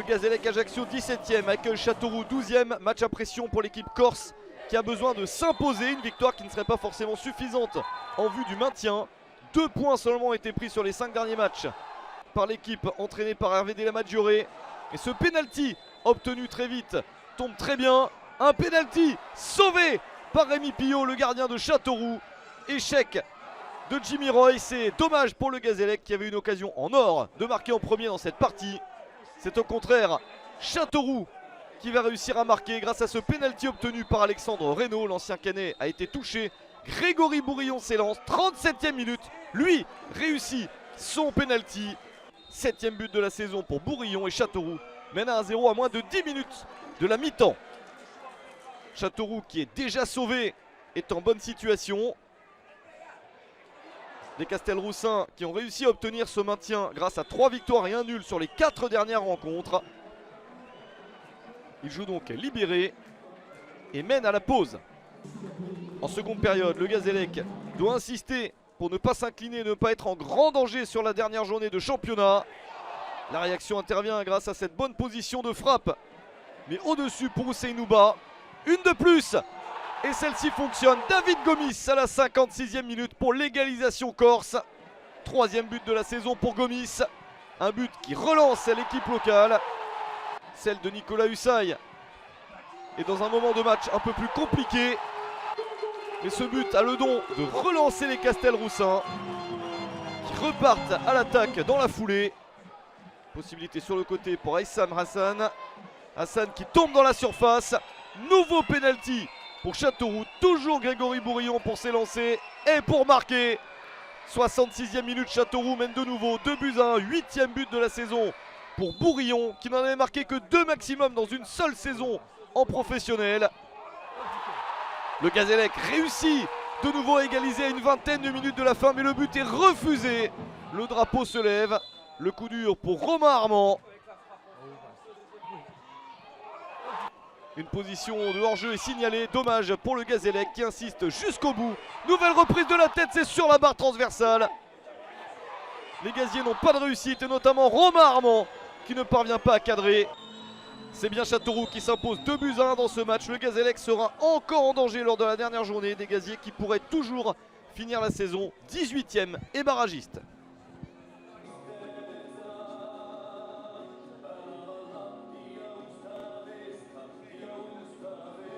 Gazélec Ajaccio 17e, accueille Châteauroux 12e. Match à pression pour l'équipe corse qui a besoin de s'imposer. Une victoire qui ne serait pas forcément suffisante en vue du maintien. 2 points seulement ont été pris sur les 5 derniers matchs par l'équipe entraînée par Hervé Delamaggiore. Et ce penalty obtenu très vite tombe très bien. Un penalty sauvé par Rémi Pillot, le gardien de Châteauroux. Échec de Jimmy Roy. C'est dommage pour le Gazélec qui avait une occasion en or de marquer en premier dans cette partie. C'est au contraire Châteauroux qui va réussir à marquer grâce à ce penalty obtenu par Alexandre Reynaud. L'ancien Canet a été touché. Grégory Bourillon s'élance, 37e minute. Lui réussit son penalty. 7e but de la saison pour Bourillon et Châteauroux mène à 1-0 à moins de 10 minutes de la mi-temps. Châteauroux qui est déjà sauvé est en bonne situation. Les Castelroussins qui ont réussi à obtenir ce maintien grâce à 3 victoires et 1 nul sur les 4 dernières rencontres. Ils jouent donc libérés et mènent à la pause. En seconde période, le Gazélec doit insister pour ne pas s'incliner, ne pas être en grand danger sur la dernière journée de championnat. La réaction intervient grâce à cette bonne position de frappe. Mais au-dessus pour Ousseinouba. Une de plus. Et celle-ci fonctionne. David Gomis à la 56e minute pour l'égalisation corse. 3e but de la saison pour Gomis. Un but qui relance l'équipe locale. Celle de Nicolas Hussay est dans un moment de match un peu plus compliqué. Mais ce but a le don de relancer les Castelroussins qui repartent à l'attaque dans la foulée. Possibilité sur le côté pour Aïssam Hassan. Hassan qui tombe dans la surface. Nouveau penalty pour Châteauroux. Toujours Grégory Bourillon pour s'élancer et pour marquer. 66e minute, Châteauroux mène de nouveau 2-1. 8e but de la saison pour Bourillon qui n'en avait marqué que 2 maximum dans une seule saison en professionnel. Le Gazélec réussit de nouveau à égaliser à une vingtaine de minutes de la fin, mais le but est refusé. Le drapeau se lève. Le coup dur pour Romain Armand. Une position de hors-jeu est signalée. Dommage pour le Gazélec qui insiste jusqu'au bout. Nouvelle reprise de la tête, c'est sur la barre transversale. Les Gaziers n'ont pas de réussite et notamment Romain Armand qui ne parvient pas à cadrer. C'est bien Châteauroux qui s'impose 2-1 dans ce match. Le Gazélec sera encore en danger lors de la dernière journée. Des Gaziers qui pourraient toujours finir la saison 18e et barragiste.